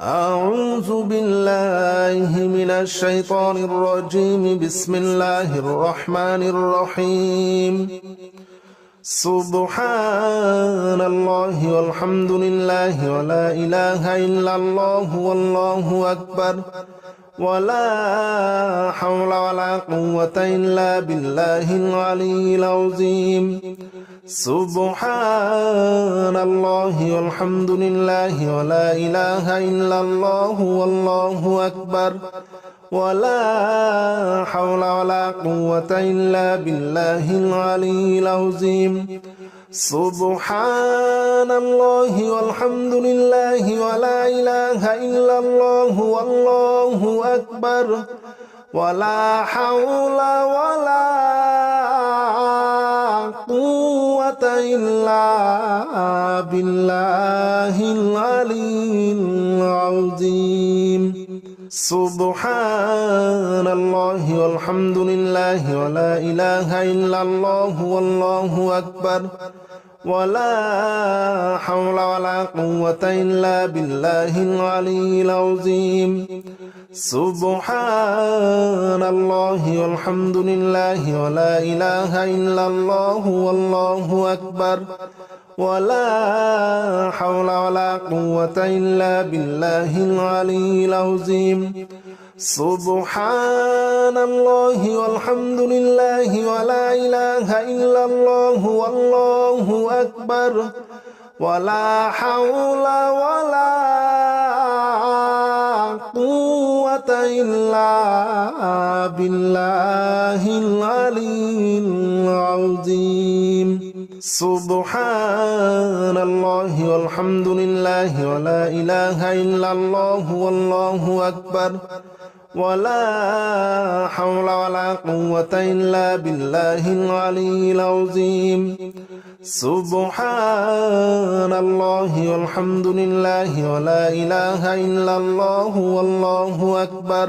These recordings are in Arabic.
أعوذ بالله من الشيطان الرجيم. بسم الله الرحمن الرحيم. سبحان الله والحمد لله ولا إله إلا الله والله أكبر ولا حول ولا قوة إلا بالله العلي العظيم. سبحان الله والحمد لله ولا إله إلا الله والله أكبر ولا حول ولا قوة إلا بالله العلي العظيم. سبحان الله والحمد لله ولا إله إلا الله والله أكبر ولا حول ولا قوة إلا بالله العلي العظيم. سبحان الله والحمد لله ولا إله إلا الله والله أكبر ولا حول ولا قوة إلا بالله العلي العظيم. سبحان الله والحمد لله ولا إله إلا الله والله أكبر ولا حول ولا قوة إلا بالله العلي العظيم. سبحان الله والحمد لله ولا إله إلا الله والله أكبر ولا حول ولا قوة إلا بالله العلي العظيم. سبحان الله والحمد لله ولا إله إلا الله والله أكبر ولا حول ولا قوة إلا بالله العلي العظيم. سبحان الله والحمد لله ولا إله إلا الله والله أكبر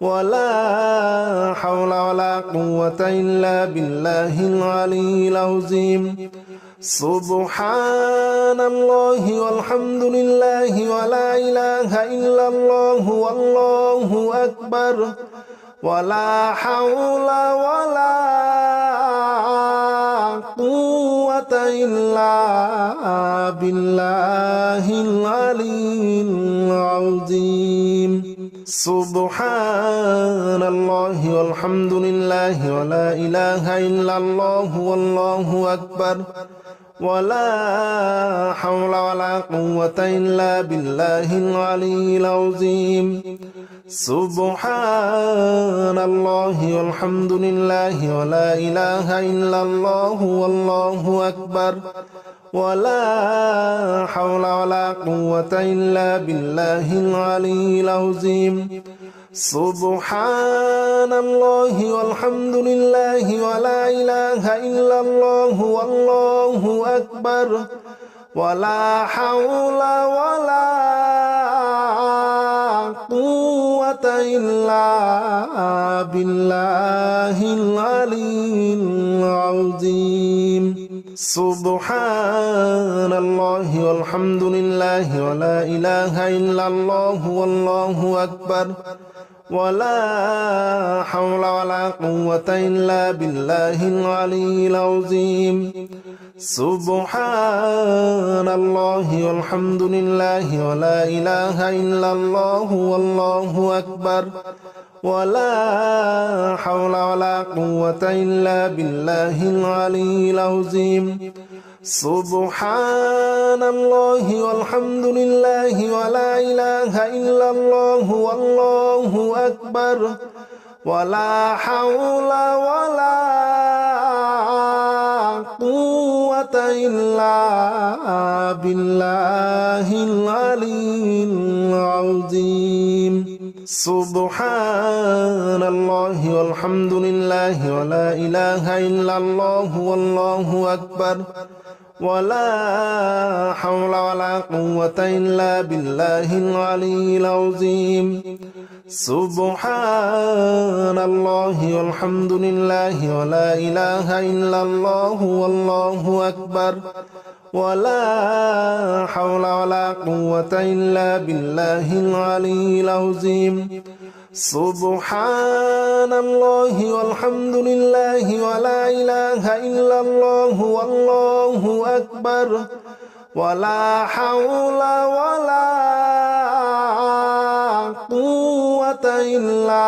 ولا حول ولا قوة إلا بالله العلي العظيم. سبحان الله والحمد لله ولا إله إلا الله والله أكبر ولا حول ولا قوة إلا بالله العلي العظيم. سبحان الله والحمد لله ولا إله إلا الله والله أكبر ولا حول ولا قوة إلا بالله العلي العظيم. سبحان الله والحمد لله ولا إله إلا الله والله أكبر ولا حول ولا قوة إلا بالله العلي العظيم. سبحان الله والحمد لله ولا إله إلا الله والله أكبر ولا حول ولا قوة إلا بالله العلي العظيم. سبحان الله والحمد لله ولا إله إلا الله والله أكبر ولا حول ولا قوة إلا بالله العلي العظيم. سبحان الله والحمد لله ولا إله إلا الله والله أكبر ولا حول ولا قوة إلا بالله العلي العظيم. سبحان الله والحمد لله ولا إله إلا الله والله أكبر ولا حول ولا قوة إلا بالله العلي العظيم. سبحان الله والحمد لله ولا إله إلا الله والله أكبر ولا حول ولا قوة إلا بالله العلي العظيم. سبحان الله والحمد لله ولا إله إلا الله والله أكبر ولا حول ولا قوة إلا بالله العلي العظيم سبحان الله والحمد لله ولا إله إلا الله والله أكبر ولا حول ولا قوة إلا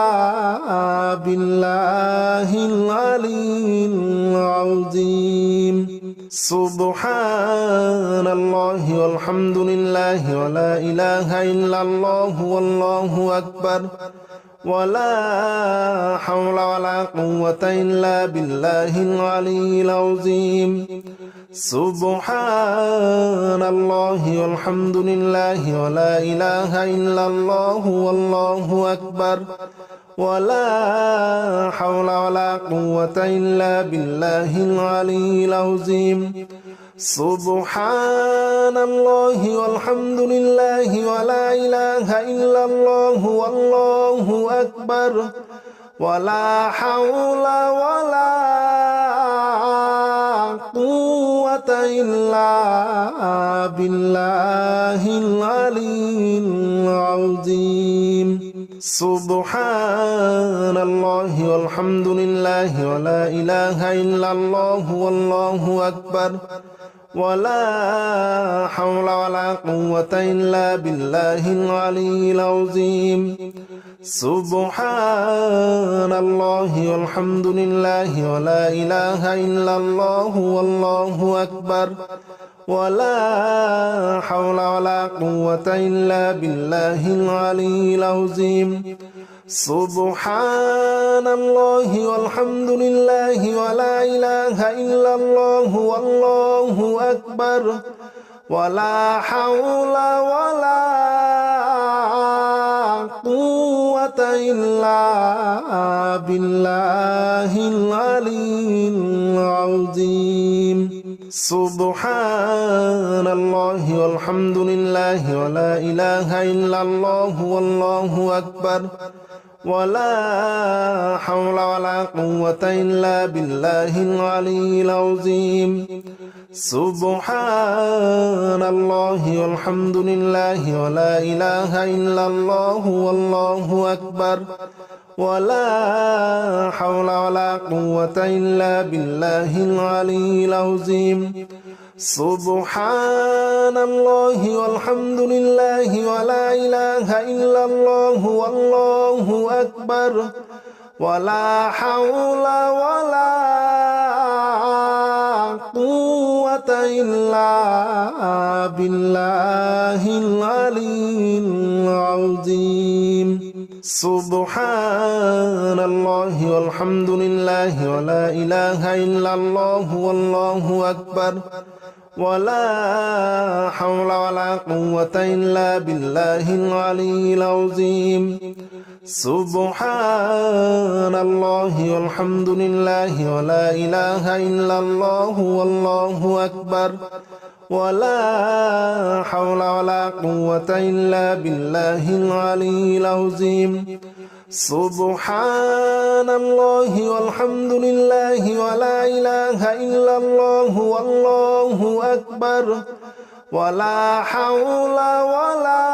بالله العلي العظيم سبحان الله والحمد لله ولا إله إلا الله والله أكبر ولا حول ولا قوة إلا بالله العلي العظيم سبحان الله والحمد لله ولا إله إلا الله والله أكبر ولا حول ولا قوة إلا بالله العلي العظيم سبحان الله والحمد لله ولا إله إلا الله والله أكبر ولا حول ولا قوة إلا بالله العلي العظيم سبحان الله والحمد لله ولا إله إلا الله والله أكبر ولا حول ولا قوة إلا بالله العلي العظيم سبحان الله والحمد لله ولا إله إلا الله والله أكبر ولا حول ولا قوة إلا بالله العلي العظيم سبحان الله والحمد لله ولا إله إلا الله والله أكبر ولا حول ولا قوة إلا بالله العلي العظيم سبحان الله والحمد لله ولا إله إلا الله والله أكبر ولا حول ولا قوة إلا بالله العلي العظيم سبحان الله والحمد لله ولا إله إلا الله والله أكبر ولا حول ولا قوة إلا بالله العلي العظيم سبحان الله والحمد لله ولا إله إلا الله والله أكبر ولا حول ولا قوة إلا بالله العلي العظيم سبحان الله والحمد لله ولا إله إلا الله والله أكبر ولا حول ولا قوة إلا بالله العلي العظيم سبحان الله والحمد لله ولا إله إلا الله والله أكبر ولا حول ولا قوة إلا بالله العلي العظيم سبحان الله والحمد لله ولا إله إلا الله والله أكبر ولا حول ولا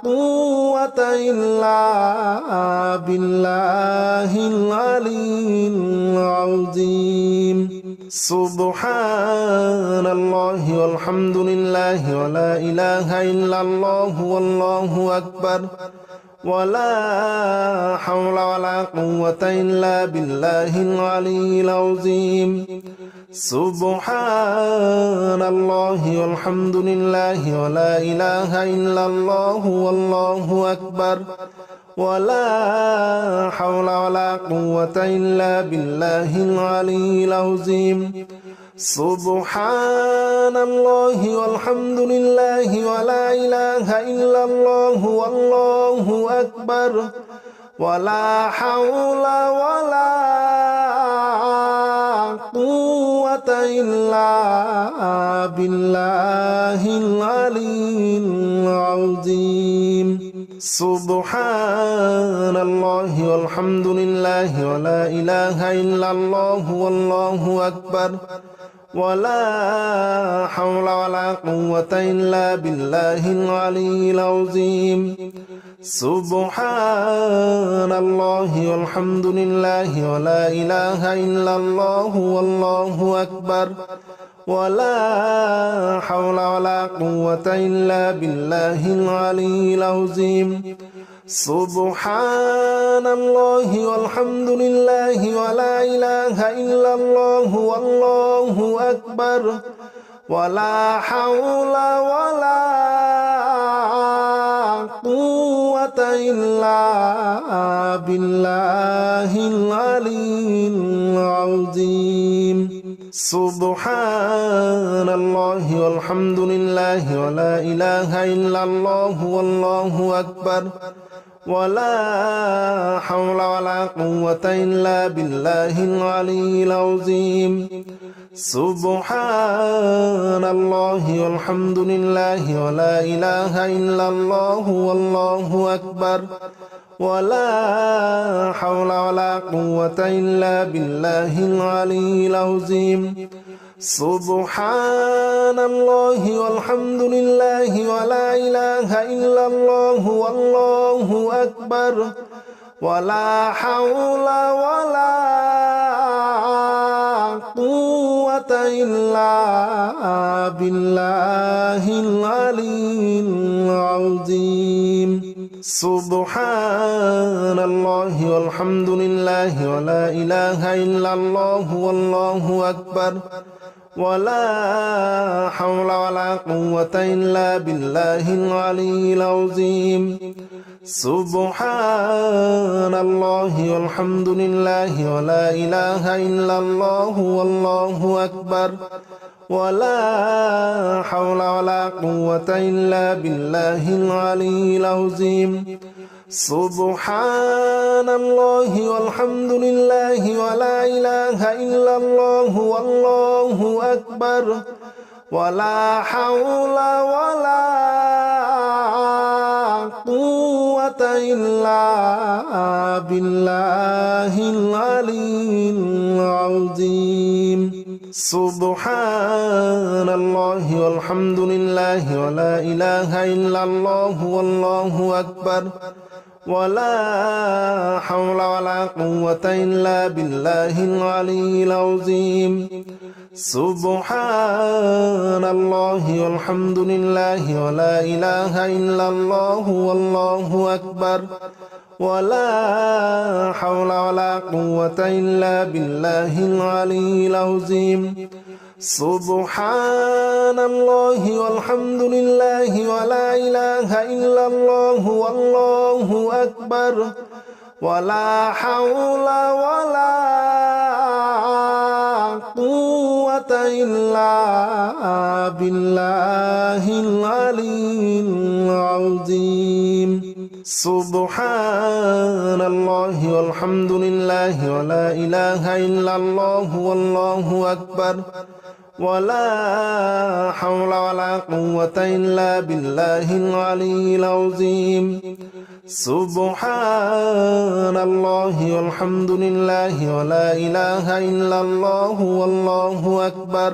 قوة إلا بالله العلي العظيم سبحان الله والحمد لله ولا إله إلا الله والله أكبر ولا حول ولا قوة إلا بالله العلي العظيم سبحان الله والحمد لله ولا إله إلا الله والله أكبر ولا حول ولا قوة إلا بالله العلي العظيم سبحان الله والحمد لله ولا إله إلا الله والله أكبر ولا حول ولا قوة إلا بالله العلي العظيم سبحان الله والحمد لله ولا إله إلا الله والله أكبر ولا حول ولا قوة إلا بالله العلي العظيم سبحان الله والحمد لله ولا إله إلا الله والله أكبر ولا حول ولا قوة إلا بالله العلي العظيم سبحان الله والحمد لله ولا إله إلا الله والله أكبر ولا حول ولا قوة إلا بالله العلي العظيم سبحان الله والحمد لله ولا إله إلا الله والله أكبر ولا حول ولا قوة إلا بالله العلي العظيم سبحان الله والحمد لله ولا إله إلا الله والله أكبر ولا حول ولا قوة إلا بالله العلي العظيم سبحان الله والحمد لله ولا إله إلا الله والله أكبر ولا حول ولا قوة إلا بالله العلي العظيم سبحان الله والحمد لله ولا إله إلا الله والله أكبر ولا حول ولا قوة إلا بالله العلي العظيم سبحان الله والحمد لله ولا إله إلا الله والله أكبر ولا حول ولا قوة إلا بالله العلي العظيم سبحان الله والحمد لله ولا إله إلا الله والله أكبر ولا حول ولا قوة إلا بالله العلي العظيم سبحان الله والحمد لله ولا إله إلا الله والله أكبر ولا حول ولا قوة إلا بالله العلي العظيم سبحان الله والحمد لله ولا إله إلا الله والله أكبر ولا حول ولا قوة إلا بالله العلي العظيم سبحان الله والحمد لله ولا إله إلا الله والله أكبر ولا حول ولا قوة إلا بالله العلي العظيم سبحان الله والحمد لله ولا إله إلا الله والله أكبر ولا حول ولا قوة إلا بالله العلي العظيم سبحان الله والحمد لله ولا إله إلا الله والله أكبر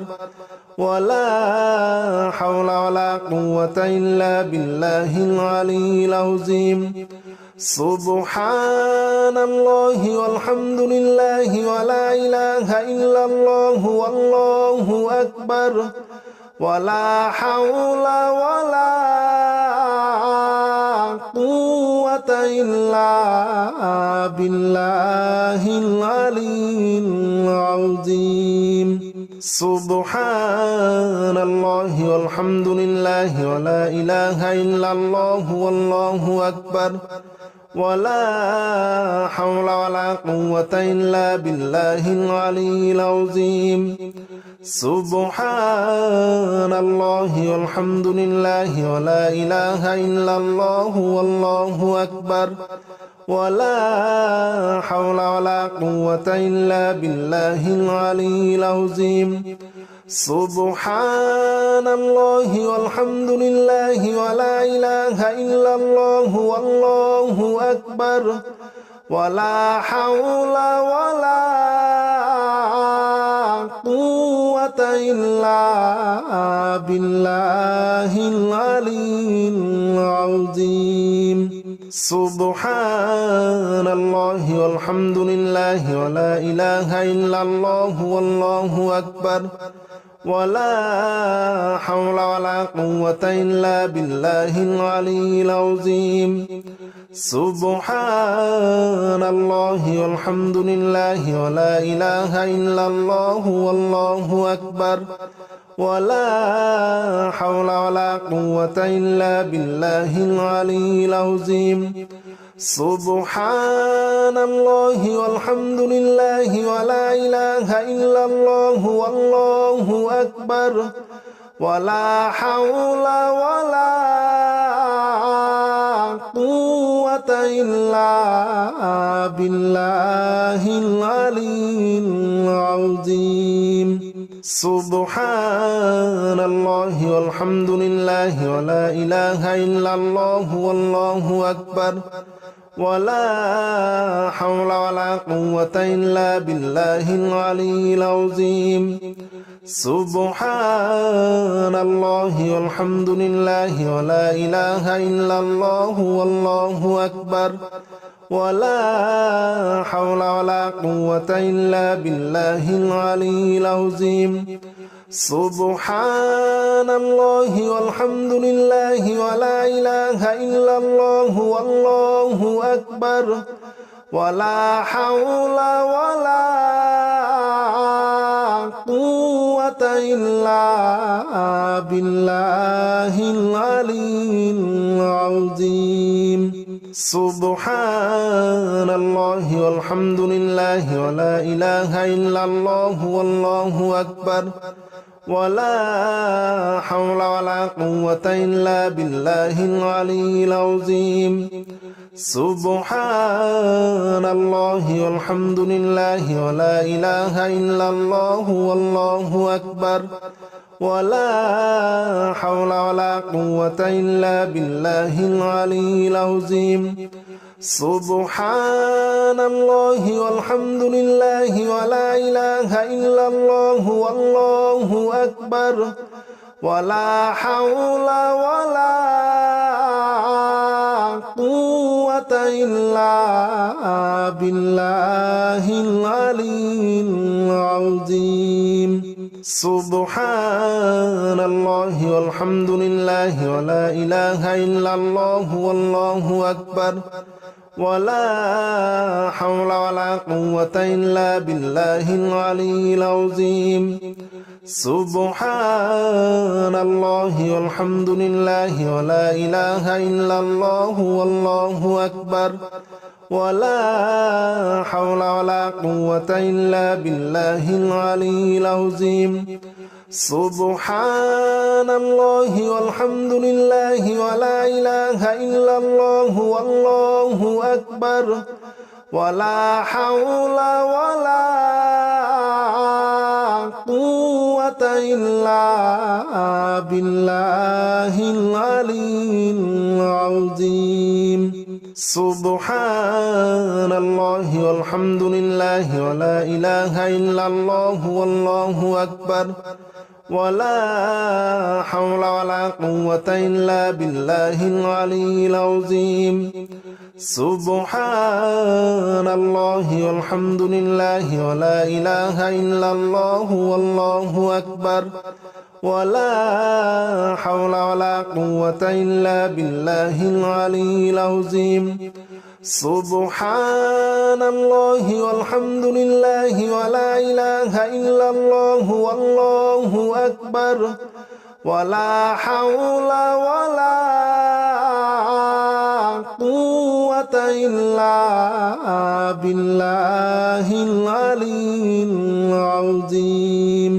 ولا حول ولا قوة إلا بالله العلي العظيم سبحان الله والحمد لله ولا إله إلا الله والله أكبر ولا حول ولا قوة إلا بالله العلي العظيم سبحان الله والحمد لله ولا إله إلا الله والله أكبر ولا حول ولا قوة إلا بالله العلي العظيم سبحان الله والحمد لله ولا إله إلا الله والله أكبر ولا حول ولا قوة إلا بالله العلي العظيم سبحان الله والحمد لله ولا إله إلا الله والله أكبر ولا حول ولا قوة قوة إلا بالله العلي العظيم سبحان الله والحمد لله ولا إله إلا الله والله أكبر ولا حول ولا قوة إلا بالله العلي العظيم سبحان الله والحمد لله ولا إله إلا الله والله أكبر ولا حول ولا قوة إلا بالله العلي العظيم سبحان الله والحمد لله ولا إله إلا الله والله أكبر ولا حول ولا قوة إلا بالله العلي العظيم سبحان الله والحمد لله ولا إله إلا الله والله أكبر ولا حول ولا قوة إلا بالله العلي العظيم سبحان الله والحمد لله ولا إله إلا الله والله أكبر ولا حول ولا قوة إلا بالله العلي العظيم سبحان الله والحمد لله ولا إله إلا الله والله أكبر ولا حول ولا قوة إلا بالله العلي العظيم سبحان الله والحمد لله ولا إله إلا الله والله أكبر ولا حول ولا قوة إلا بالله العلي العظيم سبحان الله والحمد لله ولا إله إلا الله والله أكبر ولا حول ولا قوة إلا بالله العلي العظيم سبحان الله والحمد لله ولا إله إلا الله والله أكبر ولا حول ولا قوة إلا بالله العلي العظيم سبحان الله والحمد لله ولا إله إلا الله والله أكبر ولا حول ولا قوة إلا بالله العلي العظيم سبحان الله والحمد لله ولا إله إلا الله والله أكبر ولا حول ولا قوة إلا بالله العلي العظيم سبحان الله والحمد لله ولا إله إلا الله والله أكبر ولا حول ولا قوة إلا بالله العلي العظيم سبحان الله والحمد لله ولا إله إلا الله والله أكبر ولا حول ولا قوة إلا بالله العلي العظيم سبحان الله والحمد لله ولا إله إلا الله والله أكبر ولا حول ولا قوة إلا بالله العلي العظيم سبحان الله والحمد لله ولا إله إلا الله والله أكبر ولا حول ولا قوة إلا بالله العلي العظيم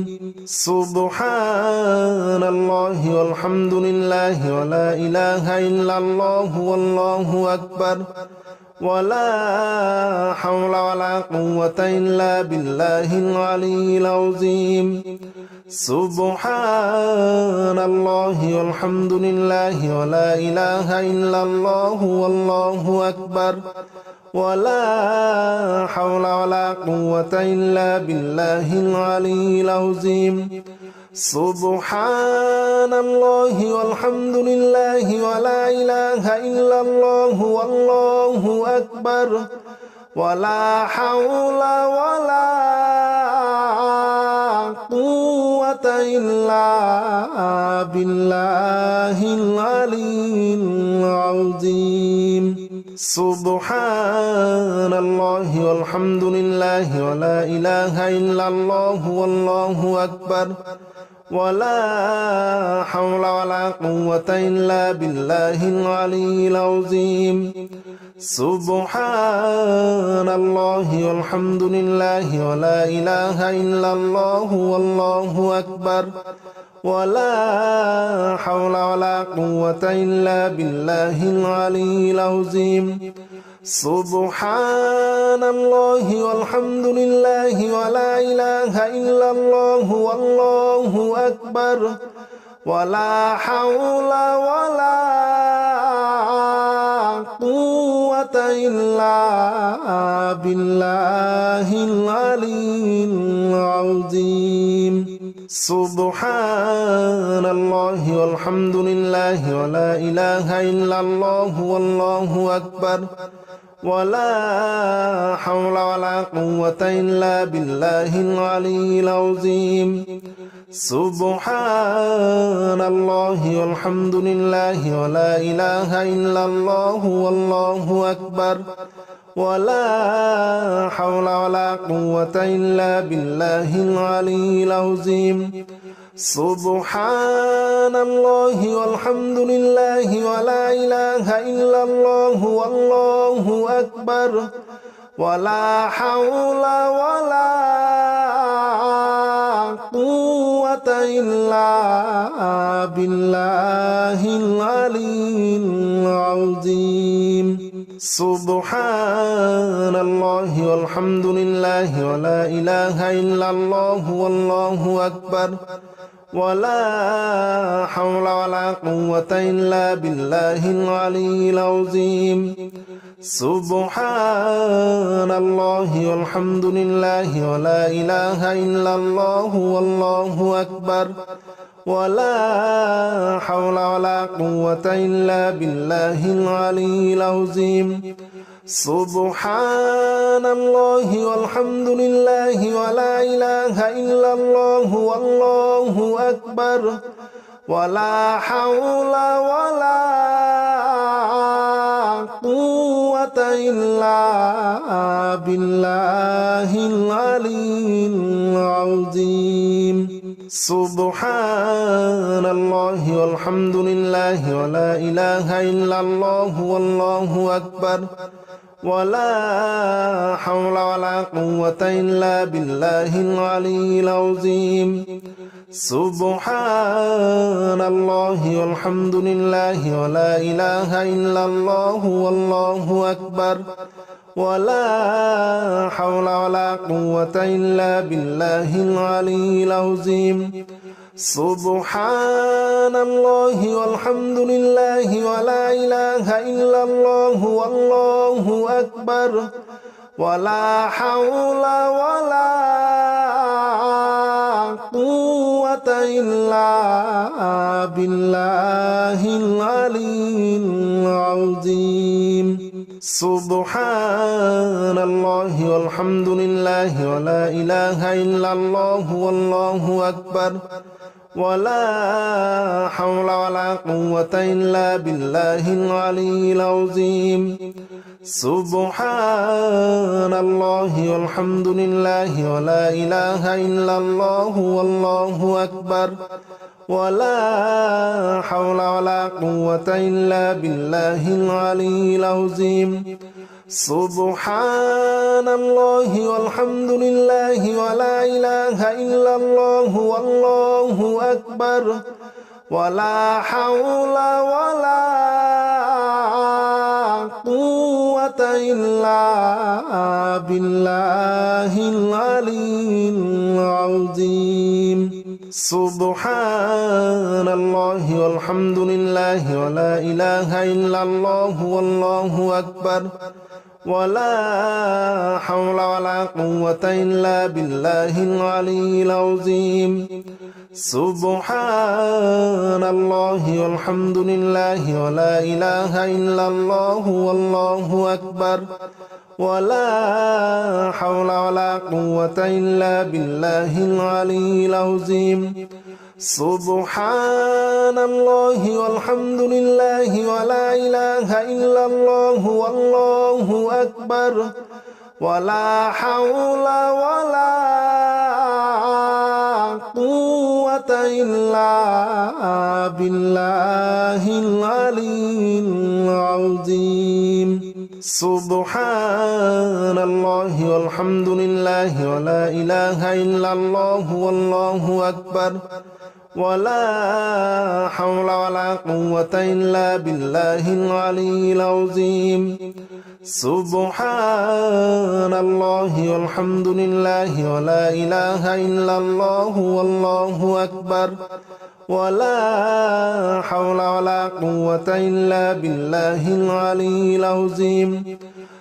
سبحان الله والحمد لله ولا إله إلا الله والله أكبر ولا حول ولا قوة إلا بالله العلي العظيم سبحان الله والحمد لله ولا إله إلا الله والله أكبر ولا حول ولا قوة إلا بالله العلي العظيم سبحان الله والحمد لله ولا إله إلا الله والله أكبر ولا حول ولا قوة إلا بالله العلي العظيم سبحان الله والحمد لله ولا إله إلا الله والله أكبر ولا حول ولا قوة إلا بالله العلي العظيم سبحان الله والحمد لله ولا إله إلا الله والله أكبر ولا حول ولا قوة إلا بالله العلي العظيم سبحان الله والحمد لله ولا إله إلا الله والله أكبر ولا حول ولا قوة إلا بالله العلي العظيم سبحان الله والحمد لله ولا إله إلا الله والله أكبر ولا حول ولا قوة إلا بالله العلي العظيم سبحان الله والحمد لله ولا إله إلا الله والله أكبر ولا حول ولا قوة إلا بالله العلي العظيم سبحان الله والحمد لله ولا إله إلا الله والله أكبر ولا حول ولا قوة إلا بالله العلي العظيم سبحان الله والحمد لله ولا إله إلا الله والله أكبر ولا حول ولا قوة إلا بالله العلي العظيم سبحان الله والحمد لله ولا إله إلا الله والله أكبر ولا حول ولا قوة إلا بالله العلي العظيم سبحان الله والحمد لله ولا إله إلا الله والله أكبر ولا حول ولا قوة إلا بالله العلي العظيم سبحان الله والحمد لله ولا إله إلا الله والله أكبر ولا حول ولا قوة إلا بالله العلي العظيم سبحان الله والحمد لله ولا إله إلا الله والله أكبر ولا حول ولا قوة إلا بالله العلي العظيم سبحان الله والحمد لله ولا إله إلا الله والله أكبر ولا حول ولا قوة إلا بالله العلي العظيم سبحان الله والحمد لله ولا إله إلا الله والله أكبر ولا حول ولا قوة إلا بالله العلي العظيم سبحان الله والحمد لله ولا إله إلا الله والله أكبر ولا حول ولا قوة إلا بالله العلي العظيم سبحان الله والحمد لله ولا إله إلا الله والله أكبر ولا حول ولا قوة إلا بالله العلي العظيم سبحان الله والحمد لله ولا إله إلا الله والله أكبر ولا حول ولا قوة إلا بالله العلي العظيم سبحان الله والحمد لله ولا إله إلا الله والله أكبر ولا حول ولا قوة إلا بالله العلي العظيم سبحان الله والحمد لله ولا إله إلا الله والله أكبر ولا حول ولا قوة إلا بالله العلي العظيم سبحان الله والحمد لله ولا إله إلا الله والله أكبر ولا حول ولا قوة إلا بالله العلي العظيم سبحان الله والحمد لله ولا إله إلا الله والله أكبر ولا حول ولا قوة إلا بالله العلي العظيم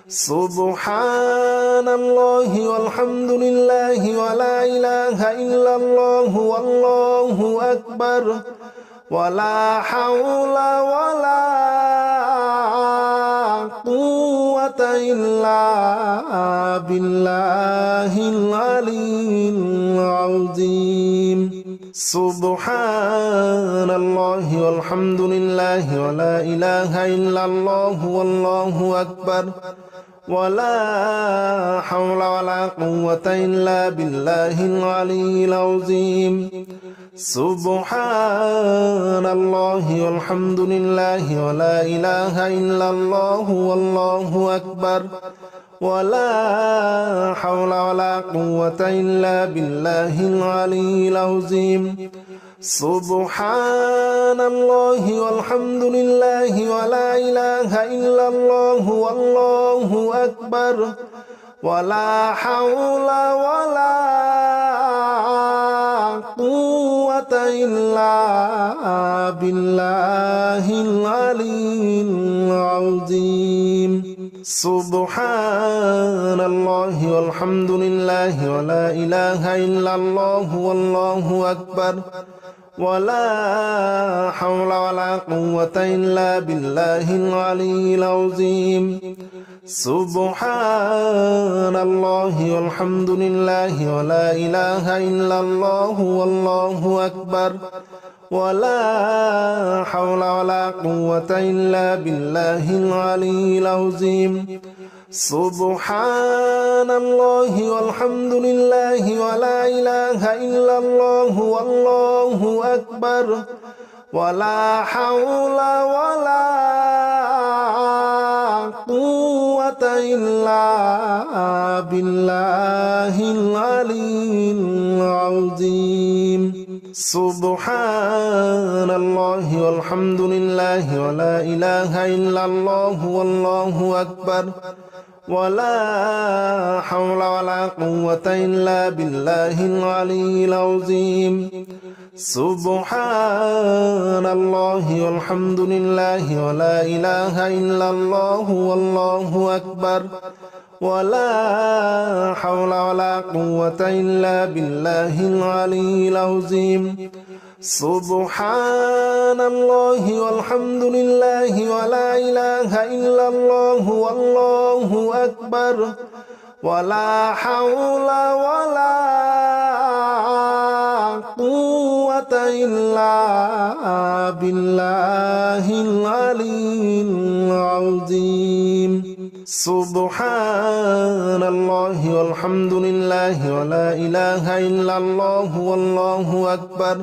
سبحان الله والحمد لله ولا إله إلا الله والله أكبر ولا حول ولا قوة إلا بالله العلي العظيم سبحان الله والحمد لله ولا إله إلا الله والله أكبر ولا حول ولا قوة إلا بالله العلي العظيم سبحان الله والحمد لله ولا إله إلا الله والله أكبر ولا حول ولا قوة إلا بالله العلي العظيم سبحان الله والحمد لله ولا إله إلا الله والله أكبر ولا حول ولا قوة إلا بالله العلي العظيم سبحان الله والحمد لله ولا إله إلا الله والله أكبر ولا حول ولا قوة إلا بالله العلي العظيم سبحان الله والحمد لله ولا إله إلا الله والله أكبر ولا حول ولا قوة إلا بالله العلي العظيم سبحان الله والحمد لله ولا إله إلا الله والله أكبر ولا حول ولا قوة إلا بالله العلي العظيم سبحان الله والحمد لله ولا إله إلا الله والله أكبر ولا حول ولا قوة إلا بالله العلي العظيم سبحان الله والحمد لله ولا إله إلا الله والله أكبر ولا حول ولا قوة إلا بالله العلي العظيم سبحان الله والحمد لله ولا إله إلا الله والله أكبر ولا حول ولا قوة إلا بالله العلي العظيم سبحان الله والحمد لله ولا إله إلا الله والله أكبر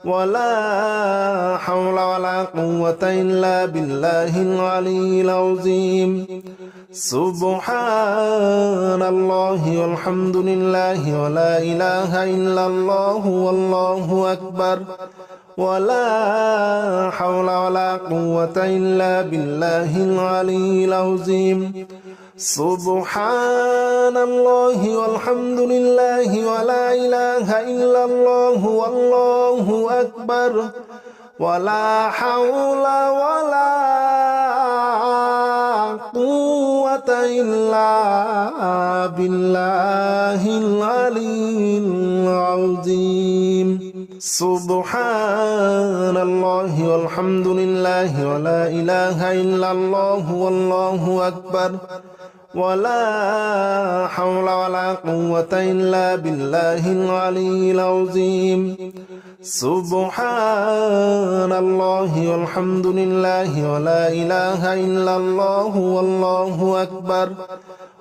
ولا حول ولا قوة إلا بالله العلي العظيم سبحان الله والحمد لله ولا إله إلا الله والله أكبر ولا حول ولا قوة إلا بالله العلي العظيم سبحان الله والحمد لله ولا إله إلا الله والله أكبر ولا حول ولا قوة إلا بالله العلي العظيم سبحان الله والحمد لله ولا إله إلا الله والله أكبر ولا حول ولا قوة إلا بالله العلي العظيم سبحان الله والحمد لله ولا إله إلا الله والله أكبر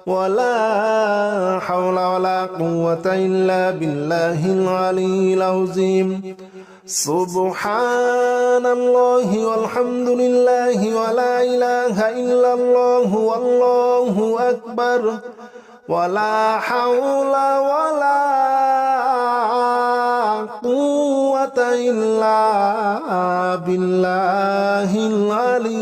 ولا حول ولا قوة إلا بالله العلي العظيم سبحان الله والحمد لله ولا إله إلا الله والله أكبر ولا حول ولا قوة إلا بالله العلي